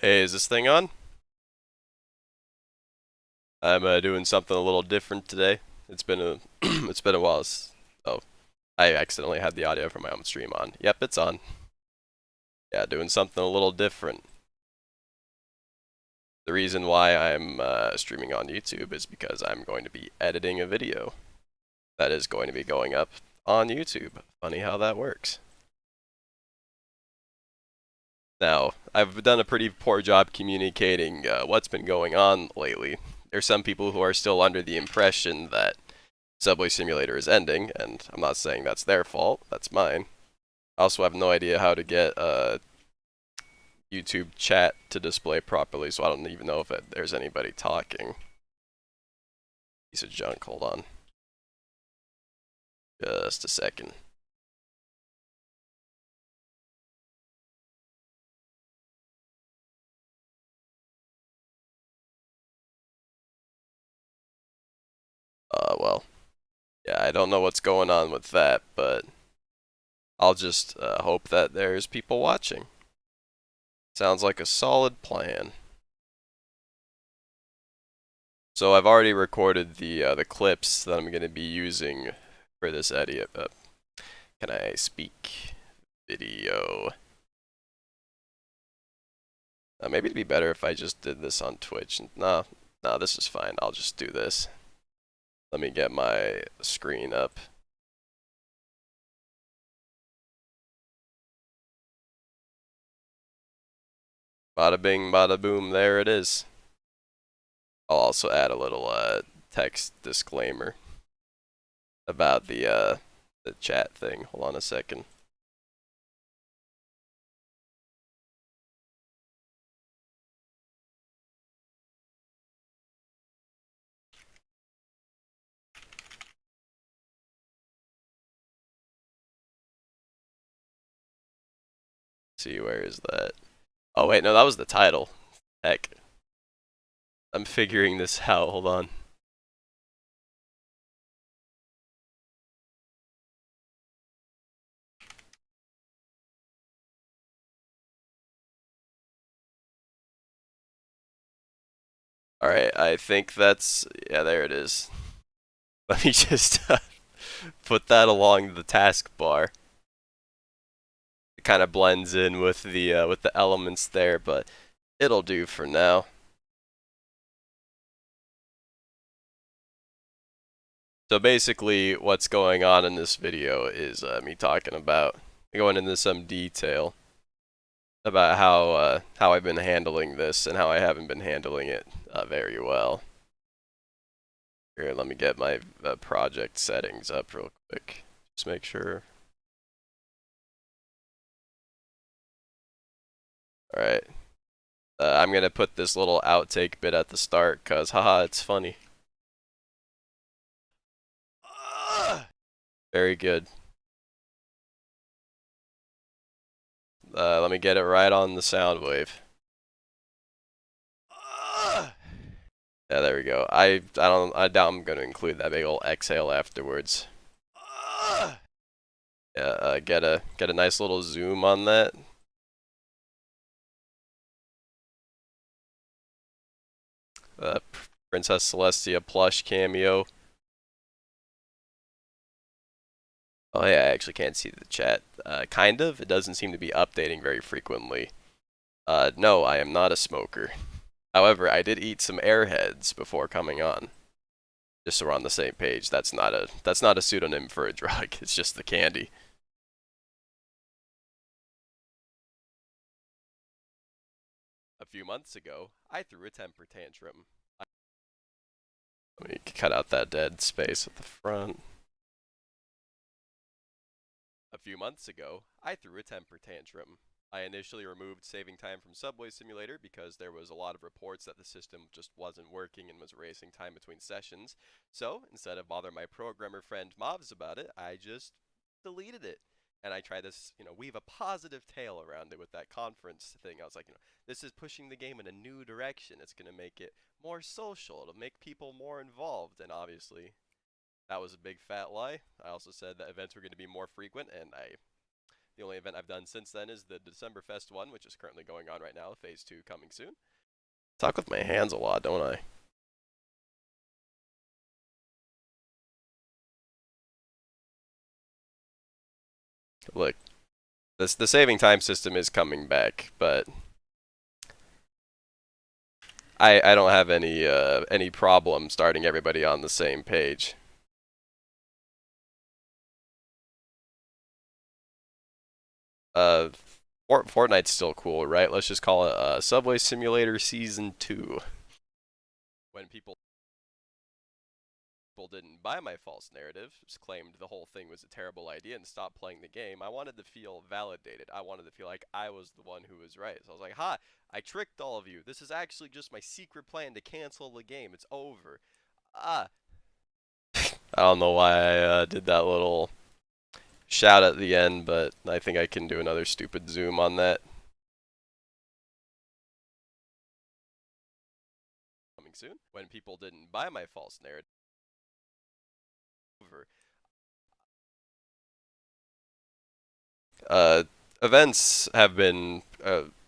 Hey, is this thing on? I'm doing something a little different today. It's been a it's been a while. Oh, I accidentally had the audio from my own stream on. Yep, it's on. Yeah, doing something a little different. The reason why I'm streaming on YouTube is because I'm going to be editing a video that is going to be going up on YouTube. Funny how that works. Now, I've done a pretty poor job communicating what's been going on lately. There's some people who are still under the impression that Subway Simulator is ending, and I'm not saying that's their fault, that's mine. I also have no idea how to get YouTube chat to display properly, so I don't even know if there's anybody talking. Piece of junk, hold on. Just a second. Well, yeah, I don't know what's going on with that, but I'll just hope that there's people watching. Sounds like a solid plan. So I've already recorded the clips that I'm going to be using for this edit. Can I speak? Video. Maybe it'd be better if I just did this on Twitch. No, this is fine. I'll just do this. Let me get my screen up. Bada bing, bada boom, there it is. I'll also add a little text disclaimer about the chat thing. Hold on a second. See, where is that? Oh wait, no, that was the title. Heck. I'm figuring this out. Hold on. Alright, I think that's... Yeah, there it is. Let me just put that along the taskbar. It kind of blends in with the elements there, but it'll do for now. So basically, what's going on in this video is me talking about going into some detail about how I've been handling this and how I haven't been handling it very well. Here, let me get my project settings up real quick. Just make sure. All right. I'm gonna put this little outtake bit at the start, cause haha, it's funny. Very good. Let me get it right on the sound wave. Yeah, there we go. I doubt I'm gonna include that big old exhale afterwards. Yeah, get a nice little zoom on that. Princess Celestia plush cameo. Oh yeah, I actually can't see the chat. Kind of. It doesn't seem to be updating very frequently. No, I am not a smoker. However, I did eat some Airheads before coming on. Just so we're on the same page. That's not a pseudonym for a drug. It's just the candy. A few months ago, I threw a temper tantrum. Let me cut out that dead space at the front. A few months ago, I threw a temper tantrum. I initially removed saving time from Subway Simulator because there was a lot of reports that the system just wasn't working and was erasing time between sessions. So, instead of bother my programmer friend Mobs about it, I just deleted it. And I tried this, weave a positive tale around it with that conference thing. I was like, this is pushing the game in a new direction. It's going to make it more social. It'll make people more involved. And obviously, that was a big fat lie. I also said that events were going to be more frequent, and The only event I've done since then is the December Fest one, which is currently going on right now. Phase 2 coming soon. Talk with my hands a lot, don't I? Look, the saving time system is coming back, but I don't have any problem starting everybody on the same page. Fortnite's still cool, right? Let's just call it Subway Simulator Season 2. When people didn't buy my false narrative, just claimed the whole thing was a terrible idea and stopped playing the game, I wanted to feel validated. I wanted to feel like I was the one who was right. So I was like, ha, I tricked all of you. This is actually just my secret plan to cancel the game. It's over. Ah. I don't know why I did that little shout at the end, but I think I can do another stupid zoom on that. Coming soon. When people didn't buy my false narrative. Events have been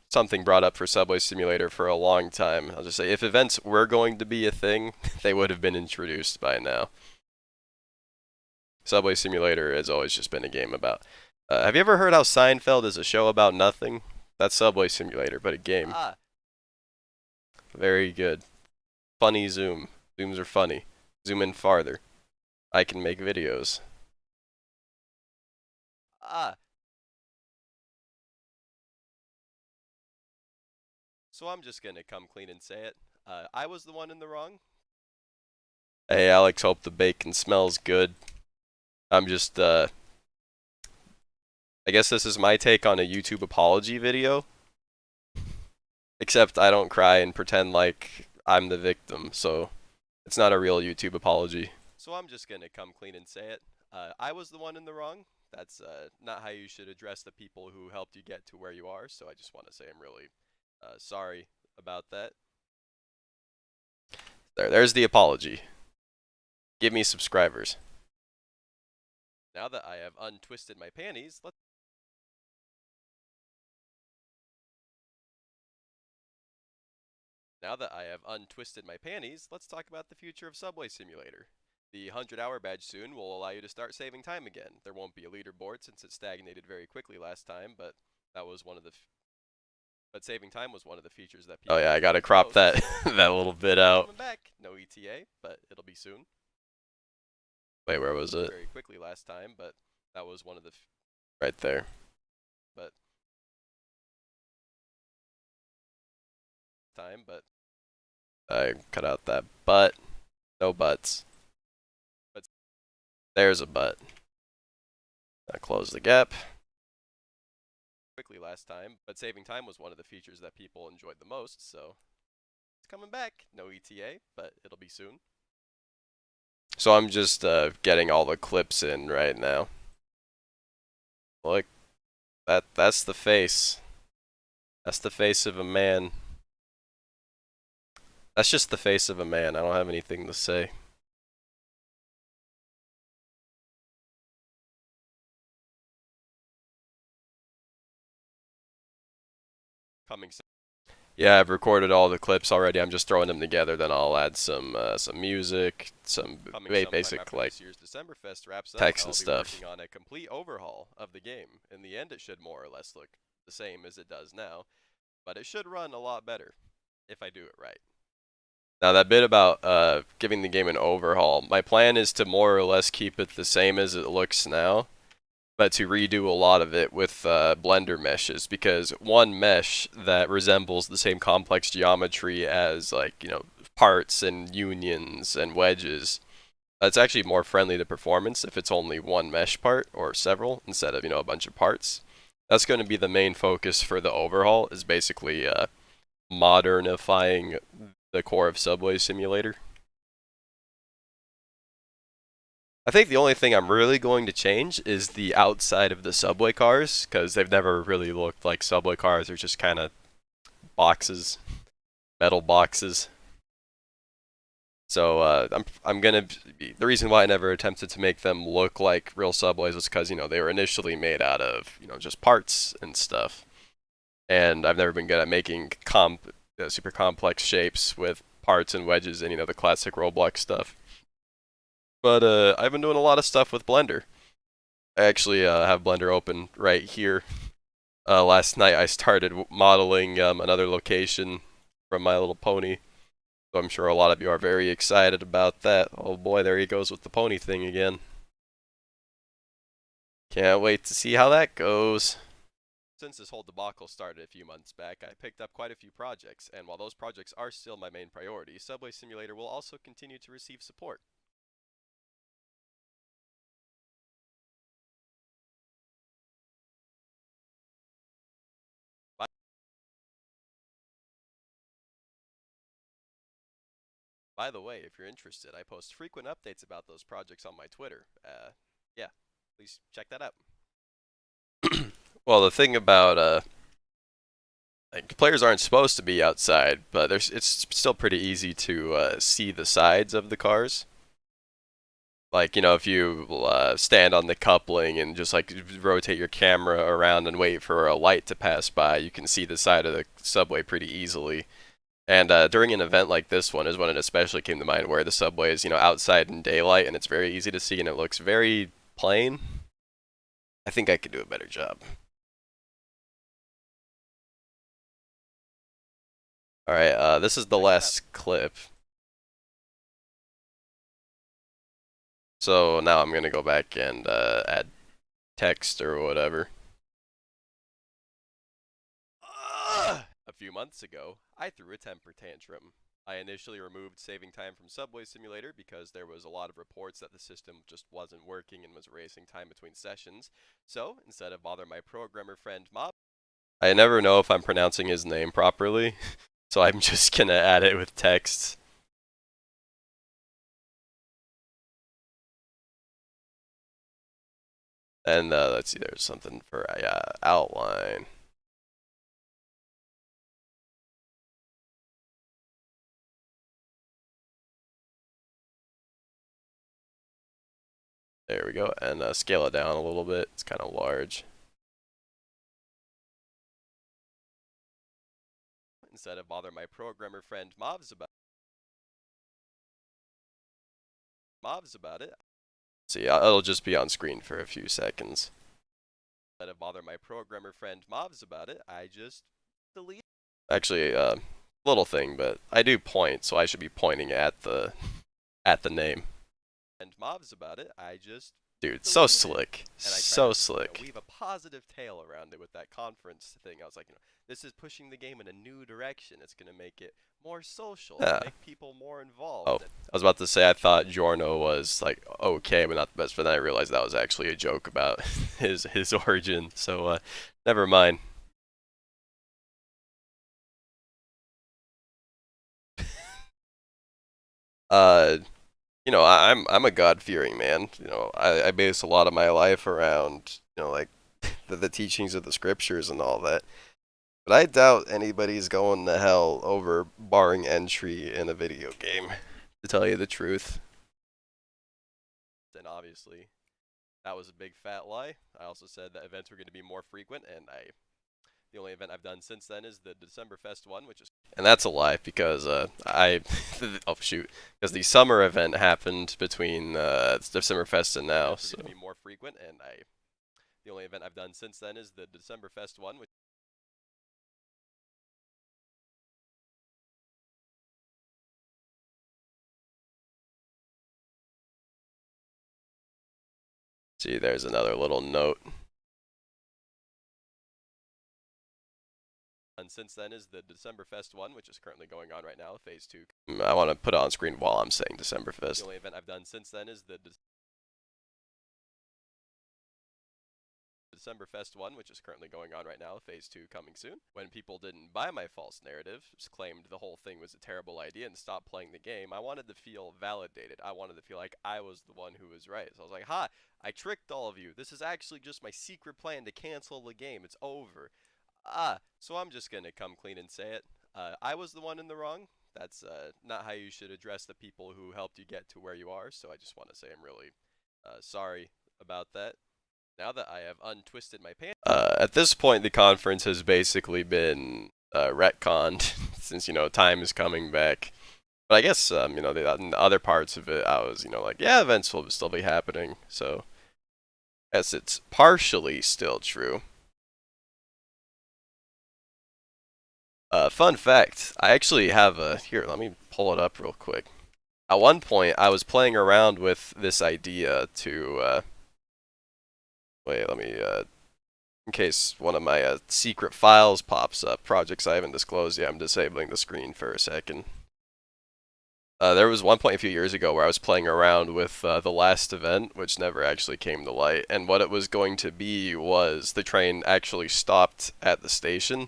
something brought up for Subway Simulator for a long time. I'll just say, if events were going to be a thing, they would have been introduced by now. Subway Simulator has always just been a game about... have you ever heard how Seinfeld is a show about nothing? That's Subway Simulator, but a game. Ah. Very good. Funny zoom. Zooms are funny. Zoom in farther. I can make videos. Ah. So I'm just gonna come clean and say it. I was the one in the wrong. Hey Alex, hope the bacon smells good. I'm just, I guess this is my take on a YouTube apology video. Except I don't cry and pretend like I'm the victim, so it's not a real YouTube apology. So I'm just gonna come clean and say it. I was the one in the wrong. That's not how you should address the people who helped you get to where you are, so I just want to say I'm really sorry about that. There's the apology. Give me subscribers. Now that I have untwisted my panties, let's talk about the future of Subway Simulator. The 100-hour badge soon will allow you to start saving time again. There won't be a leaderboard since it stagnated very quickly last time, but that was one of the... But saving time was one of the features that people... Oh yeah, I gotta crop that that little bit out. Coming back. No ETA, but it'll be soon. Wait, where was it? Very quickly last time, but that was one of the... Right there. But... I cut out that but. No buts. But there's a but. I close the gap. Quickly last time, but saving time was one of the features that people enjoyed the most, so it's coming back. No ETA, but it'll be soon. So I'm just getting all the clips in right now. Look, that's the face. That's the face of a man. That's just the face of a man. I don't have anything to say. Coming soon. Yeah, I've recorded all the clips already. I'm just throwing them together. Then I'll add some music, some basic like this year's December Fest wraps up, text and stuff. Working on a complete overhaul of the game. In the end, it should more or less look the same as it does now, but it should run a lot better if I do it right. Now that bit about giving the game an overhaul, my plan is to more or less keep it the same as it looks now, but to redo a lot of it with Blender meshes, because one mesh that resembles the same complex geometry as, like, you know, parts and unions and wedges, it's actually more friendly to performance if it's only one mesh part or several instead of, you know, a bunch of parts. That's going to be the main focus for the overhaul, is basically modernifying the core of Subway Simulator. I think the only thing I'm really going to change is the outside of the subway cars, because they've never really looked like subway cars. They're just kind of boxes, metal boxes. So I'm gonna. The reason why I never attempted to make them look like real subways was because they were initially made out of just parts and stuff, and I've never been good at making super complex shapes with parts and wedges and the classic Roblox stuff. But I've been doing a lot of stuff with Blender. I actually have Blender open right here. Last night I started modeling another location from My Little Pony. So I'm sure a lot of you are very excited about that. Oh boy, there he goes with the pony thing again. Can't wait to see how that goes. Since this whole debacle started a few months back, I picked up quite a few projects, and while those projects are still my main priority, Subway Simulator will also continue to receive support. By, by the way, if you're interested, I post frequent updates about those projects on my Twitter. Yeah, please check that out. Well, the thing about like players aren't supposed to be outside, but it's still pretty easy to see the sides of the cars. Like, if you stand on the coupling and just like rotate your camera around and wait for a light to pass by, you can see the side of the subway pretty easily. And during an event like this one is when it especially came to mind, where the subway is, outside in daylight and it's very easy to see and it looks very plain. I think I could do a better job. Alright, this is the last clip. So now I'm gonna go back and add text or whatever. A few months ago, I threw a temper tantrum. I initially removed saving time from Subway Simulator because there was a lot of reports that the system just wasn't working and was erasing time between sessions. So, instead of bother my programmer friend Mob, I never know if I'm pronouncing his name properly, so I'm just gonna add it with text. And let's see, there's something for outline. There we go, and scale it down a little bit. It's kind of large. Instead of bother my programmer friend Mobs about it. See, it'll just be on screen for a few seconds. Instead of bother my programmer friend Mobs about it, I just delete. Actually, little thing, but I do point, so I should be pointing at the name. And Mobs about it, I just dude, so slick, so slick. Weave a positive tale around it with that conference thing. I was like, this is pushing the game in a new direction. It's gonna make it more social, make people more involved. Oh, I was about to say I thought Giorno was like okay, but not the best. But then I realized that was actually a joke about his origin. So never mind. I'm a God-fearing man. I base a lot of my life around like the teachings of the scriptures and all that. But I doubt anybody's going to hell over barring entry in a video game, to tell you the truth. And obviously, that was a big fat lie. I also said that events were going to be more frequent, and the only event I've done since then is the Decemberfest one, and that's a lie because oh shoot, because the summer event happened between Decemberfest and now. So going to be more frequent, and the only event I've done since then is the Decemberfest one, which. See, there's another little note. And since then is the Decemberfest one, which is currently going on right now, Phase 2. I want to put it on screen while I'm saying Decemberfest. The only event I've done since then is the Decemberfest one, which is currently going on right now, Phase 2 coming soon. When people didn't buy my false narrative, claimed the whole thing was a terrible idea and stopped playing the game, I wanted to feel validated. I wanted to feel like I was the one who was right. So I was like, ha, I tricked all of you. This is actually just my secret plan to cancel the game. It's over. So I'm just gonna come clean and say it. I was the one in the wrong. That's not how you should address the people who helped you get to where you are. So I just want to say I'm really sorry about that. Now that I have untwisted my pants, at this point the conference has basically been retconned since time is coming back. But I guess the other parts of it, I was like, yeah, events will still be happening. So I guess it's partially still true. Fun fact, I actually have here, let me pull it up real quick. At one point, I was playing around with this idea to, wait, let me, in case one of my secret files pops up, projects I haven't disclosed yet, I'm disabling the screen for a second. There was one point a few years ago where I was playing around with the last event, which never actually came to light, and what it was going to be was the train actually stopped at the station,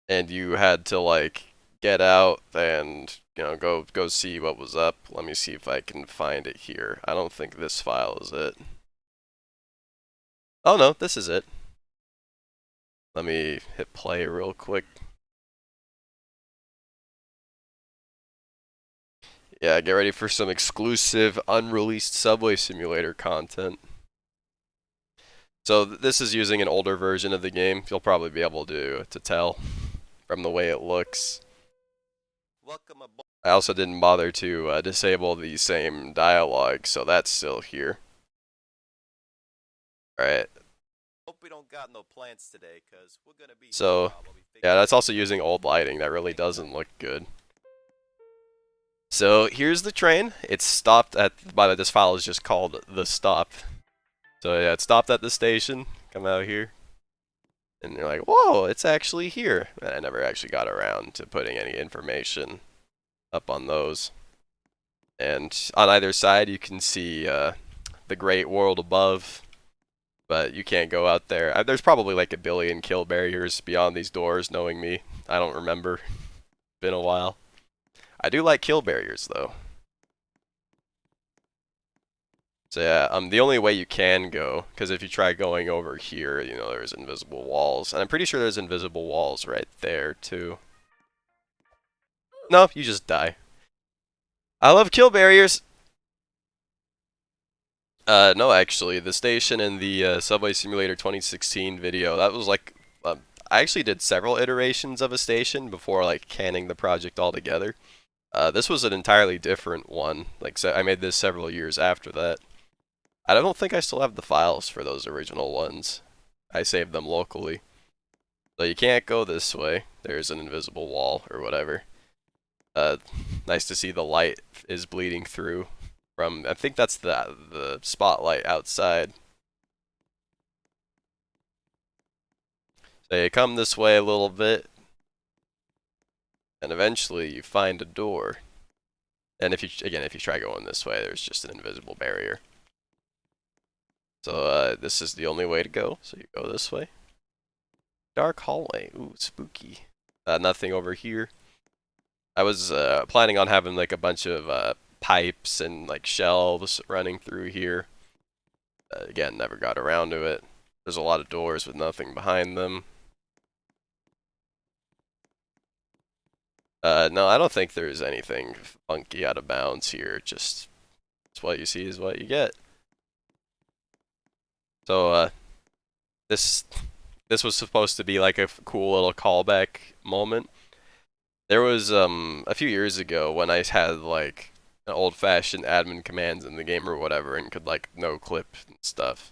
and you had to like get out and go see what was up. Let me see if I can find it here. I don't think this file is it. Oh no, this is it. Let me hit play real quick. Yeah, get ready for some exclusive unreleased Subway Simulator content. So this is using an older version of the game. You'll probably be able to tell from the way it looks. Welcome aboard. I also didn't bother to disable the same dialogue, so that's still here. Alright. Hope we don't got no plants today, cause we're gonna be. So, yeah, that's also using old lighting. That really doesn't look good. So here's the train. It's stopped at. By the way, this file is just called the stop. So yeah, it stopped at the station. Come out here. And you're like, whoa, it's actually here. And I never actually got around to putting any information up on those. And on either side, you can see the great world above. But you can't go out there. There's probably like a billion kill barriers beyond these doors, knowing me. I don't remember. Been a while. I do like kill barriers, though. So yeah, the only way you can go, because if you try going over here, there's invisible walls. And I'm pretty sure there's invisible walls right there, too. No, you just die. I love kill barriers! No, actually, the station in the Subway Simulator 2016 video, that was like, I actually did several iterations of a station before, like, canning the project altogether. This was an entirely different one. Like, so I made this several years after that. I don't think I still have the files for those original ones. I saved them locally. So you can't go this way. There's an invisible wall or whatever. Nice to see the light is bleeding through from, I think that's the spotlight outside. So you come this way a little bit, and eventually you find a door. And if you try going this way, there's just an invisible barrier. So this is the only way to go. So you go this way. Dark hallway. Ooh, spooky. Nothing over here. I was planning on having like a bunch of pipes and like shelves running through here. Again, never got around to it. There's a lot of doors with nothing behind them. No, I don't think there's anything funky out of bounds here. Just what you see is what you get. So this was supposed to be like a cool little callback moment. There was a few years ago when I had like an old-fashioned admin commands in the game or whatever and could like no clip and stuff.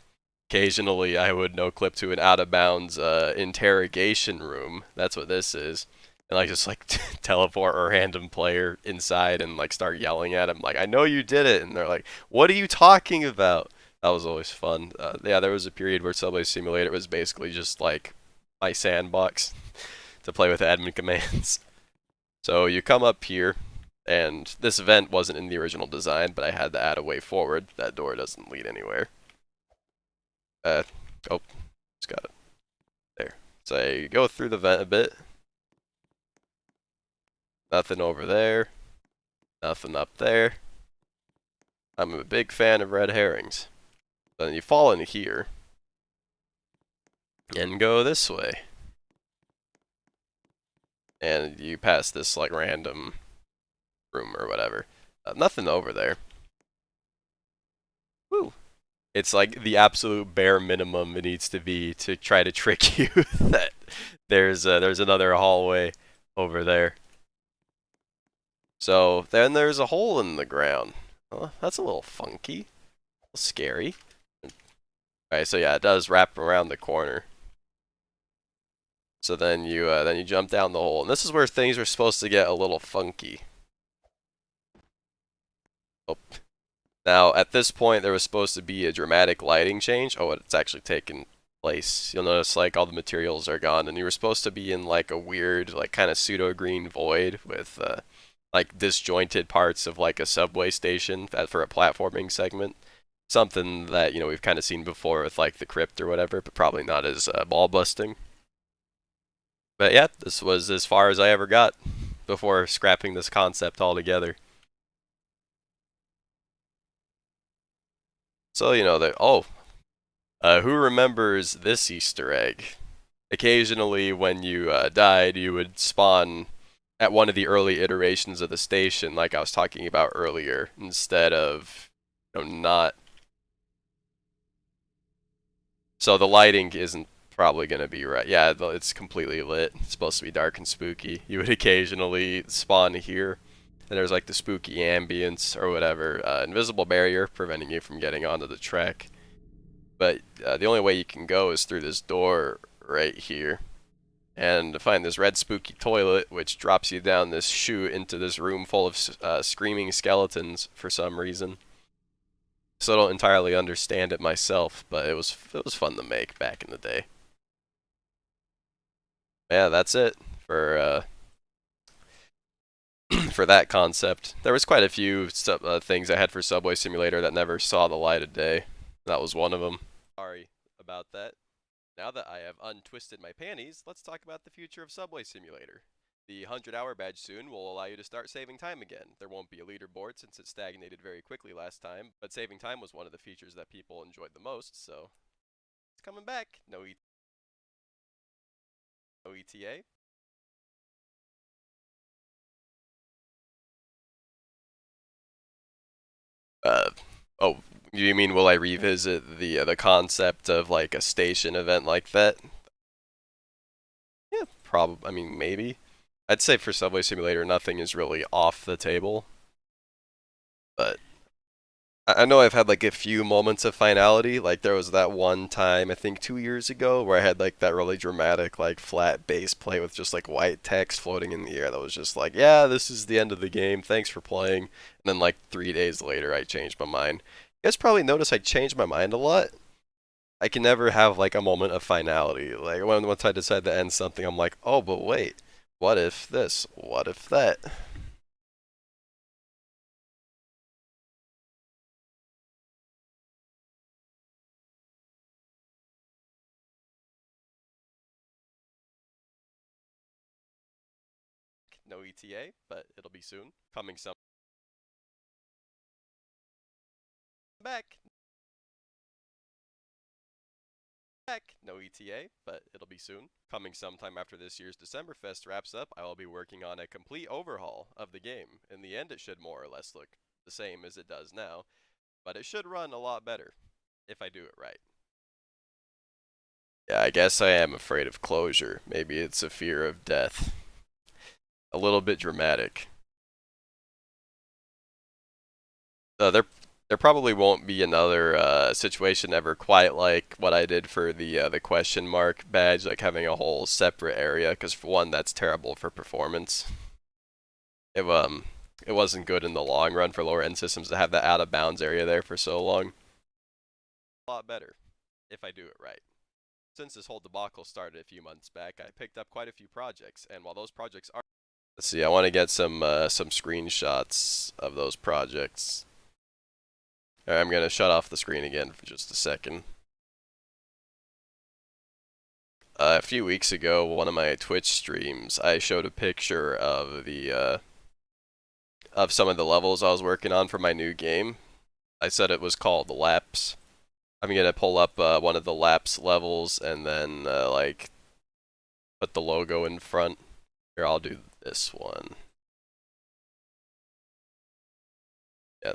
Occasionally I would no clip to an out of bounds interrogation room. That's what this is. And like just like teleport a random player inside and like start yelling at him like, I know you did it, and they're like, what are you talking about? That was always fun. Yeah, there was a period where Subway Simulator was basically just like my sandbox to play with admin commands. So you come up here, and this event wasn't in the original design, but I had to add a way forward. That door doesn't lead anywhere. Oh, just got it. There. So you go through the vent a bit. Nothing over there. Nothing up there. I'm a big fan of red herrings. Then you fall in here. And go this way. and you pass this like random room or whatever. Nothing over there. Woo. It's like the absolute bare minimum it needs to be to try to trick you that there's another hallway over there. So then there's a hole in the ground. Oh, that's a little funky, a little scary. Alright, so yeah, it does wrap around the corner. So then you jump down the hole, and this is where things are supposed to get a little funky. Oh. Now at this point there was supposed to be a dramatic lighting change. Oh, it's actually taken place. You'll notice like all the materials are gone, and you were supposed to be in like a weird, like kind of pseudo green void with like disjointed parts of like a subway station for a platforming segment. Something that we've kind of seen before with like the crypt or whatever, but probably not as ball busting. But yeah, this was as far as I ever got before scrapping this concept altogether. So who remembers this Easter egg? Occasionally, when you died, you would spawn at one of the early iterations of the station, like I was talking about earlier, instead of not. So the lighting isn't probably going to be right. Yeah, it's completely lit. It's supposed to be dark and spooky. You would occasionally spawn here, and there's like the spooky ambience or whatever. Invisible barrier preventing you from getting onto the track. But the only way you can go is through this door right here. And to find this red spooky toilet, which drops you down this chute into this room full of screaming skeletons for some reason. So I don't entirely understand it myself, but it was fun to make back in the day. Yeah, that's it for for that concept. There was quite a few things I had for Subway Simulator that never saw the light of day. That was one of them. Sorry about that. Now that I have untwisted my panties, let's talk about the future of Subway Simulator. The 100-hour badge soon will allow you to start saving time again. There won't be a leaderboard since it stagnated very quickly last time, but saving time was one of the features that people enjoyed the most, so it's coming back. No ETA. Uh, oh, you mean will I revisit the concept of like a station event like that? Yeah, probably. I mean, maybe. I'd say for Subway Simulator, nothing is really off the table. But I know I've had like a few moments of finality. Like there was that one time, I think 2 years ago, where I had like that really dramatic, like flat bass play with just like white text floating in the air. That was just like, yeah, this is the end of the game. Thanks for playing. And then like 3 days later, I changed my mind. You guys probably notice I change my mind a lot. I can never have like a moment of finality. Like once I decide to end something, I'm like, oh, but wait, what if this? What if that? No ETA, but it'll be soon. Coming some back. No ETA, but it'll be soon. Coming sometime after this year's Decemberfest wraps up, I will be working on a complete overhaul of the game. In the end, it should more or less look the same as it does now, but it should run a lot better if I do it right. Yeah, I guess I am afraid of closure. Maybe it's a fear of death. A little bit dramatic. There probably won't be another situation ever quite like what I did for the question mark badge, like having a whole separate area. Because for one, that's terrible for performance. It wasn't good in the long run for lower end systems to have that out of bounds area there for so long. A lot better if I do it right. Since this whole debacle started a few months back, I picked up quite a few projects, and while those projects are, let's see, I want to get some screenshots of those projects. Alright, I'm gonna shut off the screen again for just a second. A few weeks ago, one of my Twitch streams, I showed a picture of the of some of the levels I was working on for my new game. I said it was called Laps. I'm gonna pull up one of the Laps levels and then like put the logo in front. Here, I'll do this one. Yeah,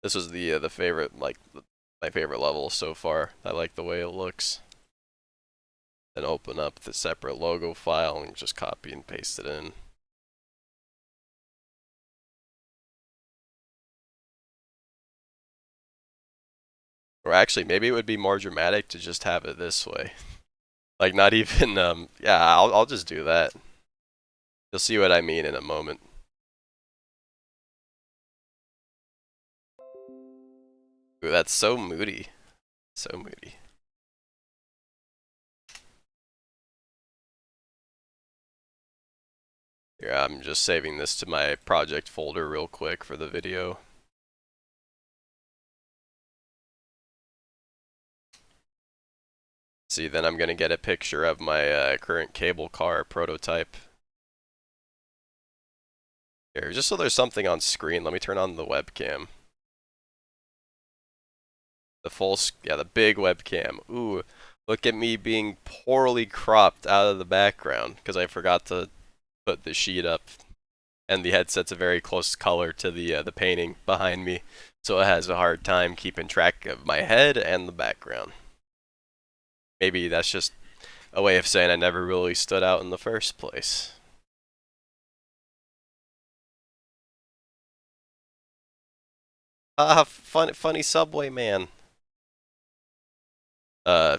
this was the favorite, like my favorite level so far. I like the way it looks. Then open up the separate logo file and just copy and paste it in. Or actually, maybe it would be more dramatic to just have it this way. Like not even, yeah, I'll just do that. You'll see what I mean in a moment. Ooh, that's so moody. So moody. Here, I'm just saving this to my project folder real quick for the video. See, then I'm gonna get a picture of my current cable car prototype. Here, just so there's something on screen, let me turn on the webcam. Yeah, the big webcam. Ooh, look at me being poorly cropped out of the background because I forgot to put the sheet up, and the headset's a very close color to the painting behind me, so it has a hard time keeping track of my head and the background. Maybe that's just a way of saying I never really stood out in the first place. Ah, funny subway man. Uh,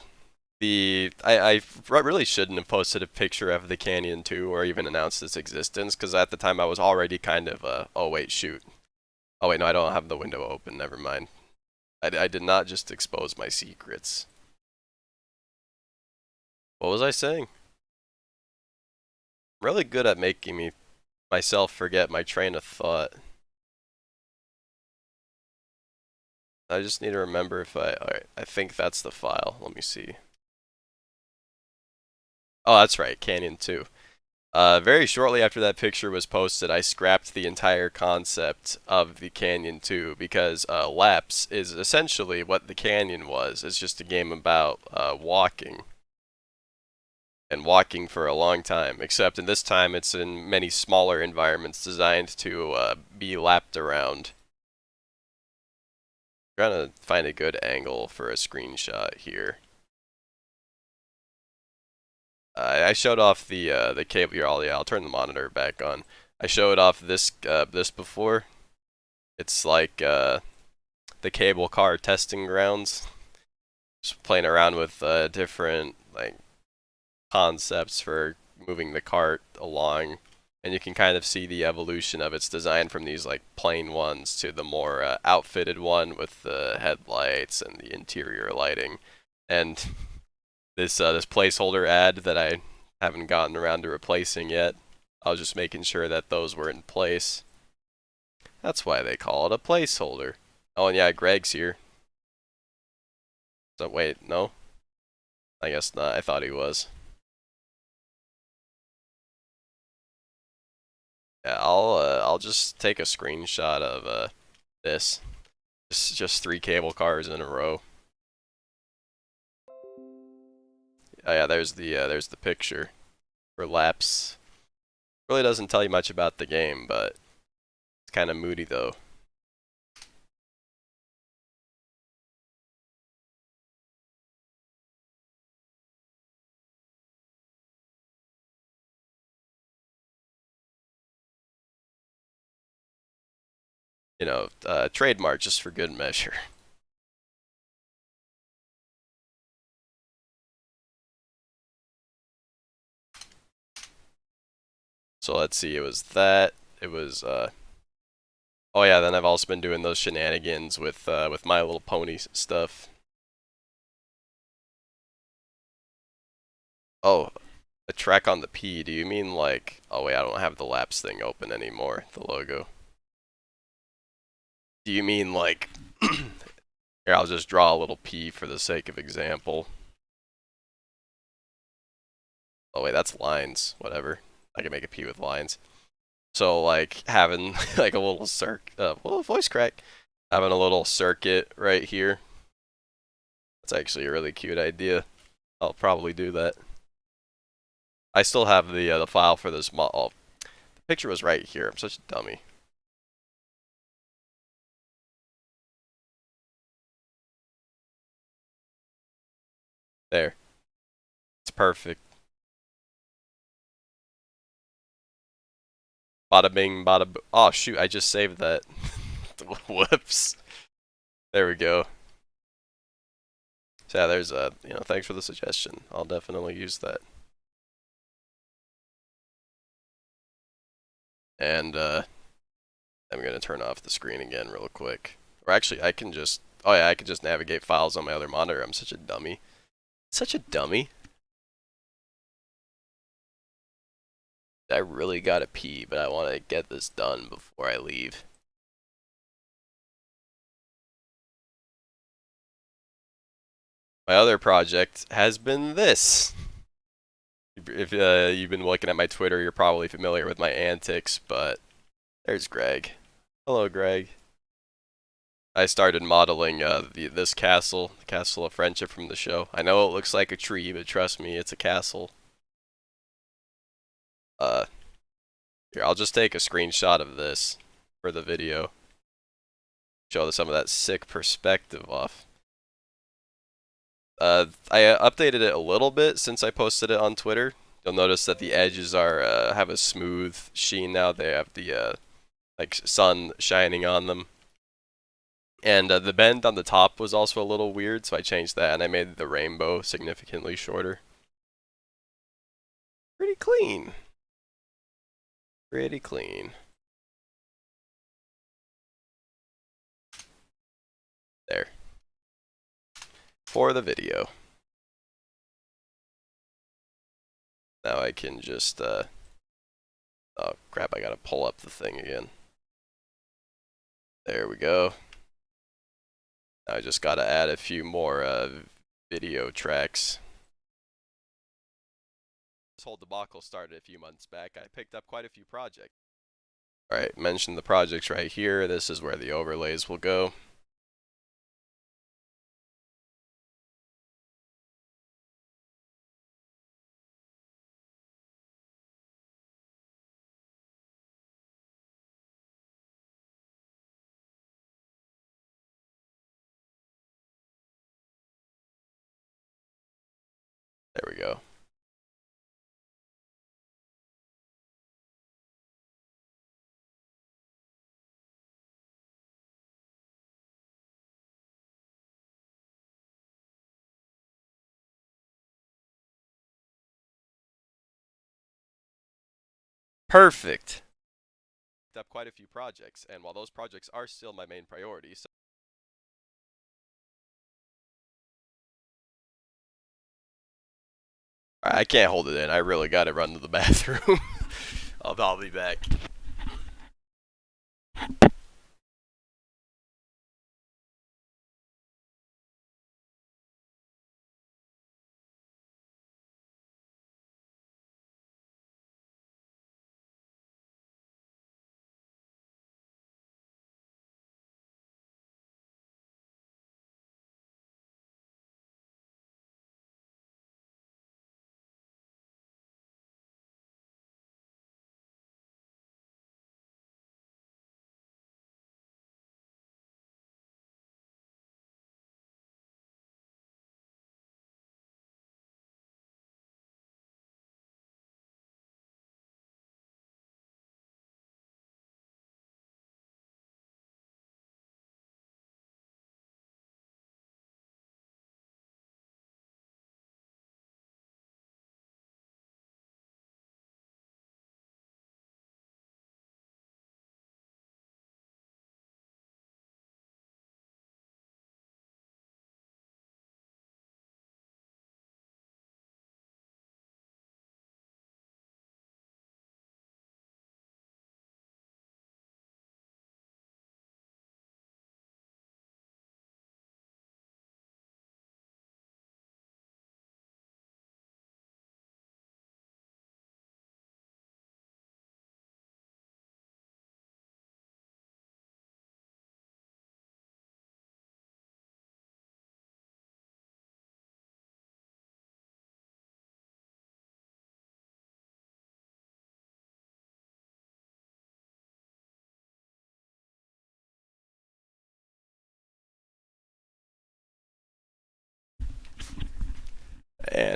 I really shouldn't have posted a picture of the Canyon 2 or even announced its existence because at the time I was already kind of oh wait, shoot. Oh wait, no, I don't have the window open. Never mind. I did not just expose my secrets. What was I saying? I'm really good at making myself forget my train of thought. I just need to remember if alright, I think that's the file. Let me see. Oh, that's right, Canyon 2. Very shortly after that picture was posted, I scrapped the entire concept of the Canyon 2 because Laps is essentially what the Canyon was. It's just a game about walking and walking for a long time, except in this time it's in many smaller environments designed to be lapped around. I'm trying to find a good angle for a screenshot here. I showed off the cable here. I'll turn the monitor back on. I showed off this before. It's like the cable car testing grounds. Just playing around with different like concepts for moving the cart along, and you can kind of see the evolution of its design from these like plain ones to the more outfitted one with the headlights and the interior lighting. And this placeholder ad that I haven't gotten around to replacing yet, I was just making sure that those were in place. That's why they call it a placeholder. Oh, and yeah, Greg's here. So wait, no? I guess not. I thought he was. Yeah, I'll just take a screenshot of this. Just three cable cars in a row. Oh yeah, there's the picture for Laps. Really doesn't tell you much about the game, but it's kind of moody though. You know, trademark just for good measure. So let's see, it was that. It was oh yeah, then I've also been doing those shenanigans with My Little Pony stuff. Oh, a track on the P. Do you mean like? Oh wait, I don't have the Laps thing open anymore. The logo. Do you mean like? Here, I'll just draw a little P for the sake of example. Oh wait, that's lines. Whatever. I can make a P with lines. So like having like a little little voice crack, having a little circuit right here. That's actually a really cute idea. I'll probably do that. I still have the file for this model. Oh, the picture was right here. I'm such a dummy. There. It's perfect. Bada bing, bada bo- Oh shoot, I just saved that. Whoops. There we go. So yeah, there's a, thanks for the suggestion. I'll definitely use that. And I'm gonna turn off the screen again real quick. Or actually, I can just, oh yeah, I can just navigate files on my other monitor. I'm such a dummy. Such a dummy. I really gotta pee, but I want to get this done before I leave. My other project has been this. If you've been looking at my Twitter, you're probably familiar with my antics, but there's Greg. Hello, Greg. I started modeling this castle, the Castle of Friendship from the show. I know it looks like a tree, but trust me, it's a castle. Uh, Here, I'll just take a screenshot of this for the video. Show some of that sick perspective off. I updated it a little bit since I posted it on Twitter. You'll notice that the edges are have a smooth sheen now. They have the like sun shining on them. And the bend on the top was also a little weird, so I changed that and I made the rainbow significantly shorter. Pretty clean. Pretty clean. There. For the video. Now I can just, oh crap, I gotta pull up the thing again. There we go. Now I just gotta add a few more video tracks. This whole debacle started a few months back. I picked up quite a few projects. Alright, mention the projects right here. This is where the overlays will go. There we go. Perfect. Picked up quite a few projects, and while those projects are still my main priority, so I can't hold it in. I really gotta run to the bathroom. I'll be back.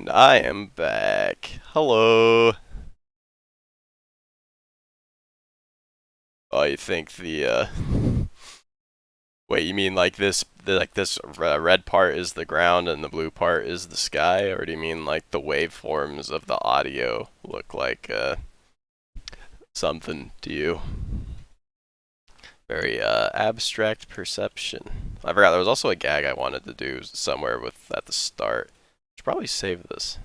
And I am back. Hello. Oh, you think wait, you mean like this red part is the ground and the blue part is the sky, or do you mean like the waveforms of the audio look like something to you? Very abstract perception. I forgot there was also a gag I wanted to do somewhere with at the start. Should probably save this.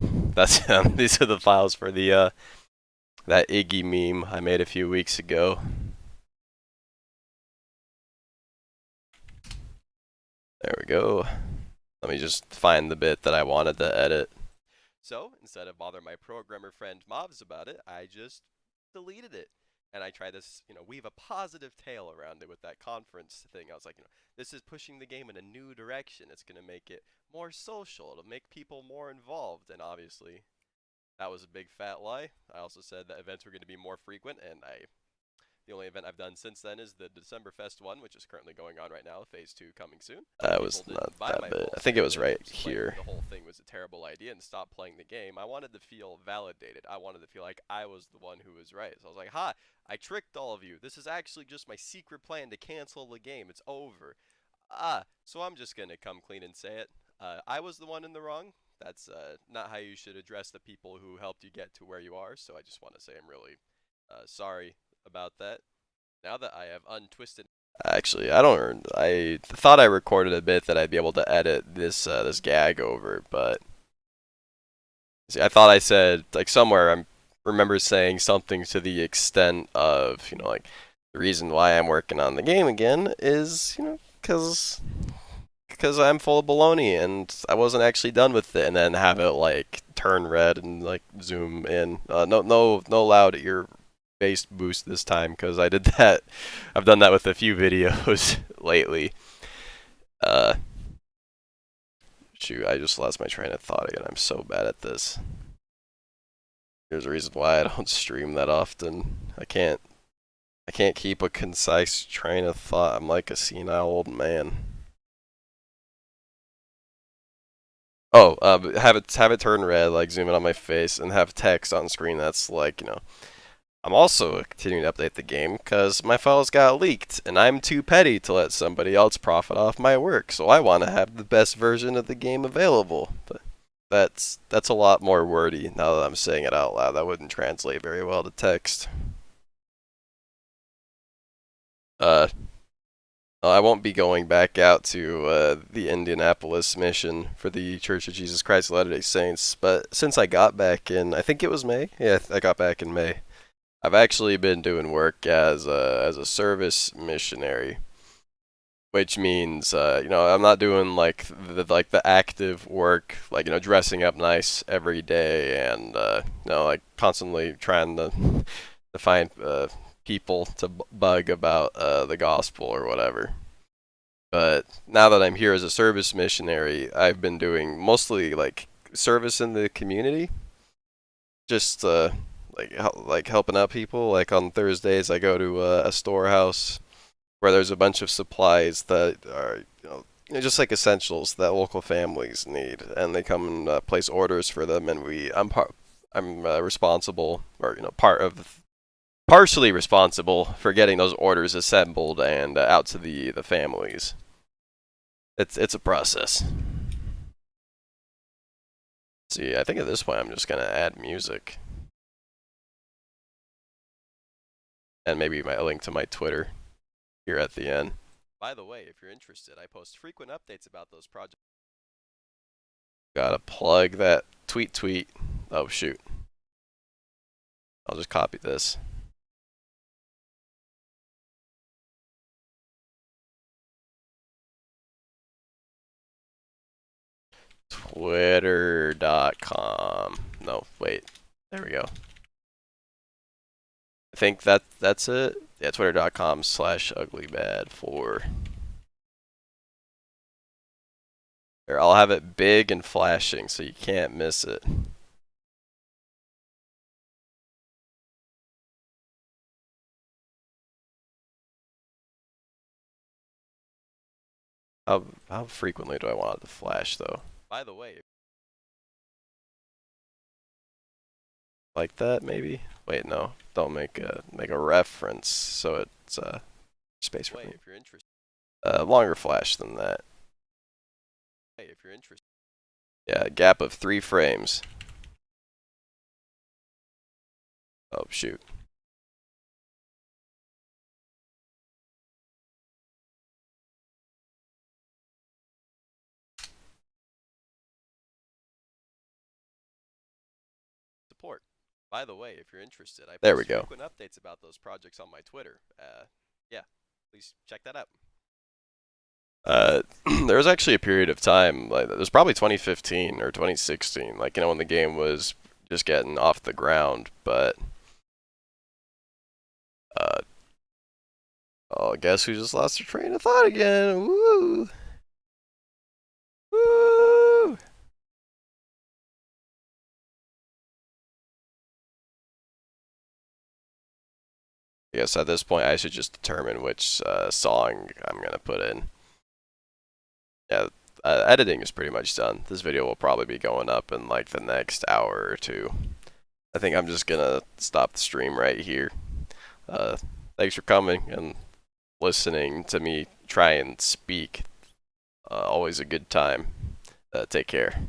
That's these are the files for the that Iggy meme I made a few weeks ago. There we go. Let me just find the bit that I wanted to edit. So, instead of bother my programmer friend Mobs about it, I just deleted it. And I tried this, weave a positive tale around it with that conference thing. I was like, this is pushing the game in a new direction. It's going to make it more social. It'll make people more involved. And obviously, that was a big fat lie. I also said that events were going to be more frequent, and the only event I've done since then is the Decemberfest one, which is currently going on right now, Phase 2 coming soon. That was not that bit. I think it was right here. The whole thing was a terrible idea and stopped playing the game. I wanted to feel validated. I wanted to feel like I was the one who was right. So I was like, ha, I tricked all of you. This is actually just my secret plan to cancel the game. It's over. So I'm just going to come clean and say it. I was the one in the wrong. That's not how you should address the people who helped you get to where you are. So I just want to say I'm really sorry about that. Now that I have untwisted. Actually, I thought I recorded a bit that I'd be able to edit this this gag over, but see, I thought I said like somewhere I remember saying something to the extent of like the reason why I'm working on the game again is because I'm full of baloney and I wasn't actually done with it, and then have it like turn red and like zoom in. No loud ear bass boost this time, because I did that. I've done that with a few videos lately. Shoot, I just lost my train of thought again. I'm so bad at this. There's a reason why I don't stream that often. I can't keep a concise train of thought. I'm like a senile old man. Oh, have it turn red, like zoom in on my face, and have text on screen that's like, I'm also continuing to update the game because my files got leaked, and I'm too petty to let somebody else profit off my work, so I want to have the best version of the game available. But that's a lot more wordy now that I'm saying it out loud. That wouldn't translate very well to text. I won't be going back out to the Indianapolis mission for the Church of Jesus Christ of Latter-day Saints, but since I got back in, I think it was May. Yeah, I got back in May. I've actually been doing work as a service missionary, which means I'm not doing like the active work, like dressing up nice every day and like constantly trying to find people to bug about the gospel or whatever. But now that I'm here as a service missionary, I've been doing mostly like service in the community, just like helping out people. Like on Thursdays, I go to a storehouse where there's a bunch of supplies that are just like essentials that local families need, and they come and place orders for them, and I'm responsible, or partially responsible for getting those orders assembled and out to the families. It's a process. See, I think at this point I'm just gonna add music. And maybe a link to my Twitter here at the end. By the way, if you're interested, I post frequent updates about those projects. Gotta plug that tweet. Oh shoot. I'll just copy this. Twitter.com. No, wait. There we go. I think that's it. Yeah, twitter.com/uglybad4. Here, I'll have it big and flashing so you can't miss it. How frequently do I want it to flash though? By the way, like that maybe? Wait, no. Don't make a reference so it's space for if you're interested. Longer flash than that. Hey, if you're interested. Yeah, gap of 3 frames. Oh shoot. Support. By the way, if you're interested, I post frequent updates about those projects on my Twitter. Yeah, please check that out. There was actually a period of time, like it was probably 2015 or 2016, like when the game was just getting off the ground. But oh, guess who just lost their train of thought again? Woo! Woo! I guess at this point I should just determine which song I'm gonna put in. Yeah, editing is pretty much done. This video will probably be going up in like the next hour or two. I think I'm just gonna stop the stream right here. Thanks for coming and listening to me try and speak. Always a good time. Take care.